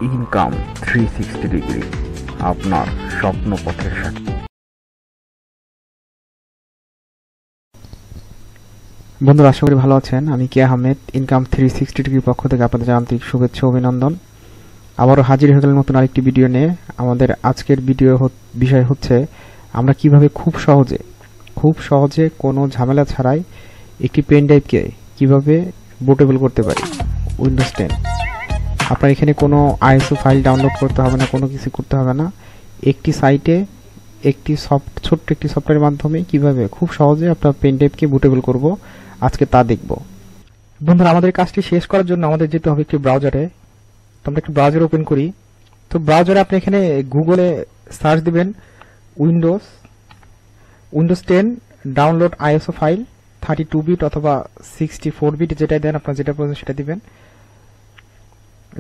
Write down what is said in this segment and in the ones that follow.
Income 360 degree, আপনার স্বপ্ন পথের সাথে। বন্ধুরা, আশা করি ভালো আছেন। আমি কে আহমেদ, ইনকাম 360 ডিগ্রির পক্ষ থেকে আপনাদের আন্তরিক শুভেচ্ছা অভিনন্দন। আবারও হাজির হয়ে গেলেন নতুন আরেকটি ভিডিও নিয়ে। আমাদের আজকের ভিডিও বিষয় হচ্ছে আমরা কিভাবে খুব সহজে কোনো ঝামেলা ছাড়াই একটি পেন ড্রাইভকে কিভাবে বুটেবল করতে পারি উইন্ডোজ 10। আপনার এখানে কোনো আইএসও ফাইল ডাউনলোড করতে হবে না, কোনো কিছু করতে হবে না। একটি সাইটে ছোট্ট একটি সফটওয়্যারের মাধ্যমে কিভাবে খুব সহজে আপনার পেন ড্রাইভকে বুটেবল করব, আজকে তা দেখব। বন্ধুরা, আমাদের কাজটি শেষ করার জন্য আমাদের যেতে হবে একটি ব্রাউজারে। তো আমরা একটি ব্রাউজার ওপেন করি। তো ব্রাউজারে আপনি এখানে গুগলে সার্চ দিবেন Windows 10 download ISO file 32 bit অথবা 64 বিট, যেটাই দেন আপনার যেটা প্রয়োজন সেটা দিবেন।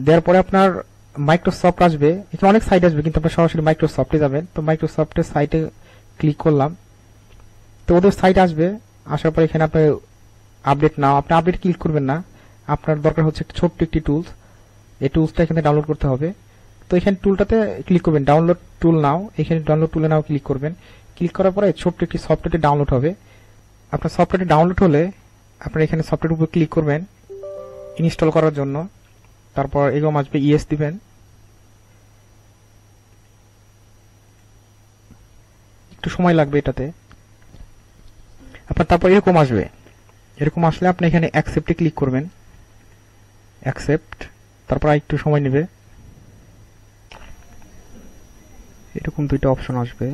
দেওয়ার পরে আপনার মাইক্রোসফট আসবে। এখানে অনেক সাইট আসবে, কিন্তু আপনার সরাসরি মাইক্রোসফটে যাবেন। তো মাইক্রোসফটের সাইটে ক্লিক করলাম, তো ওদের সাইট আসবে। আসার পরে এখানে আপনি আপডেট নাও, আপনি আপডেট ক্লিক করবেন না। আপনার দরকার হচ্ছে ছোট্ট একটি টুলস, এই টুলসটা এখানে ডাউনলোড করতে হবে। তো এখানে টুলটাতে ক্লিক করবেন, ডাউনলোড টুল নাও। এখানে ডাউনলোড টুলে নাও ক্লিক করবেন। ক্লিক করার পরে ছোট্ট একটি সফটওয়্যারটি ডাউনলোড হবে। আপনার সফটওয়্যারটি ডাউনলোড হলে আপনার এখানে সফটওয়্যারের উপর ক্লিক করবেন ইনস্টল করার জন্য। তারপর এরকম আসবে, ইয়েস দিবেন। একটু সময় লাগবে এটাতে। আপনার তারপর এরকম আসবে। এরকম আসলে আপনি এখানে অ্যাকসেপ্টে ক্লিক করবেন, অ্যাকসেপ্ট। তারপর একটু সময় নেবে। এরকম দুইটা অপশন আসবে,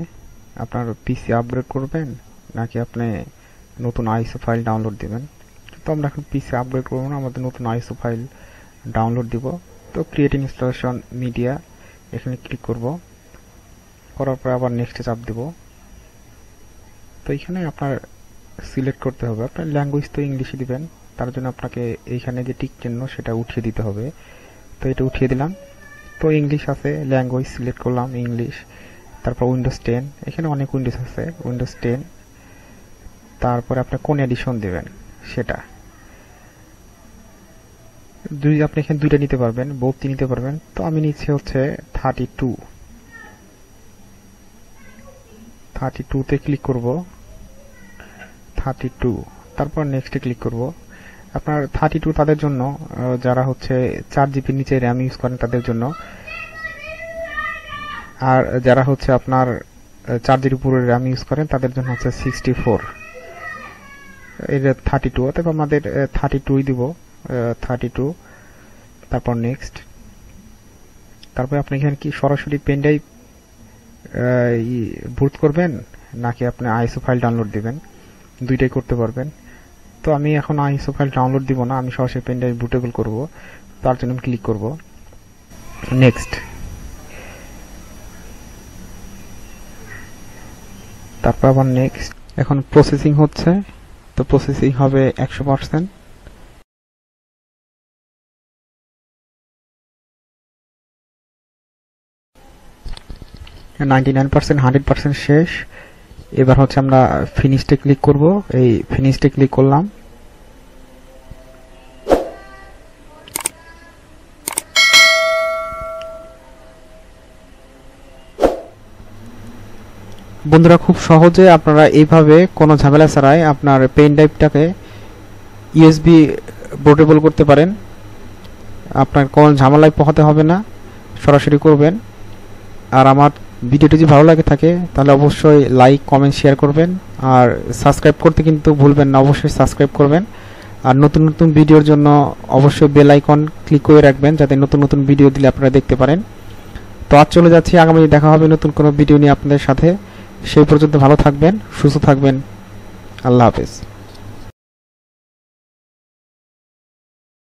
আপনার পিসি আপগ্রেড করবেন নাকি আপনি নতুন আইএসও ফাইল ডাউনলোড দিবেন। তো আমরা এখন পিসি আপগ্রেড করবো না, আমাদের নতুন আইএসও ফাইল ডাউনলোড দিব। তো ক্রিয়েট ইনস্টলেশন মিডিয়া এখানে ক্লিক করব, করার পর আবার নেক্সটে চাপ দেব। তো এখানে আপনার সিলেক্ট করতে হবে, আপনার ল্যাঙ্গুয়েজ তো ইংলিশে দিবেন। তার জন্য আপনাকে এইখানে যে টিক চিহ্ন সেটা উঠিয়ে দিতে হবে। তো এটা উঠিয়ে দিলাম। তো ইংলিশ আছে, ল্যাঙ্গুয়েজ সিলেক্ট করলাম ইংলিশ। তারপর উইন্ডোজ 10, এখানে অনেক উইন্ডোজ আছে, উইন্ডোজ 10। তারপরে আপনি কোন এডিশন দেবেন সেটা আপনি এখানে দুইটা নিতে পারবেন, বোথ নিতে পারবেন। তো আমি নিচ্ছি হচ্ছে 32তে ক্লিক করব, 32। তারপর নেক্সটে ক্লিক করব। আপনার 32 তাদের জন্য যারা হচ্ছে 4 জিবির নিচে র্যাম ইউজ করেন তাদের জন্য, আর যারা হচ্ছে আপনার 4 জিবির উপরে র্যাম ইউজ করেন তাদের জন্য হচ্ছে 64। এটা 32, অতএব আমাদের 32ই দিব, 32। তারপর নেক্সট। তারপর আপনি এখানে কি সরাসরি পেন ড্রাইভ বুট করবেন নাকি আপনি আইএসও ফাইল ডাউনলোড দিবেন, দুইটাই করতে পারবেন। তো আমি এখন আইএসও ফাইল ডাউনলোড দিব না, আমি সরাসরি পেন ড্রাইভ বুটেবল করব। তার জন্য আমি ক্লিক করব, নেক্সট। তারপর আবার নেক্সট। এখন প্রসেসিং হচ্ছে, তো প্রসেসিং হবে 100%। নাইনটি 100% শেষ। এবার হচ্ছে আমরা ফিনিশটে ক্লিক করব। এই ফিনিশটে ক্লিক করলাম। বন্ধুরা, খুব সহজে আপনারা এইভাবে কোনো ঝামেলা ছাড়াই আপনার পেন ড্রাইভটাকে ইউএসবি বুটেবল করতে পারেন। আপনার কোনো ঝামেলায় পোহাতে হবে না, সরাসরি করবেন। আর আমার ভিডিওটি যদি ভালো লাগে থাকে তাহলে অবশ্যই লাইক, কমেন্ট, শেয়ার করবেন। আর সাবস্ক্রাইব করতে কিন্তু ভুলবেন না, অবশ্যই সাবস্ক্রাইব করবেন। আর নতুন নতুন ভিডিওর জন্য অবশ্যই বেল আইকন ক্লিক করে রাখবেন, যাতে নতুন নতুন ভিডিও দিলে আপনারা দেখতে পারেন। তো আজ চলে যাচ্ছি, আগামী দেখা হবে নতুন কোনো ভিডিও নিয়ে আপনাদের সাথে। সেই পর্যন্ত ভালো থাকবেন, সুস্থ থাকবেন। আল্লাহ হাফেজ।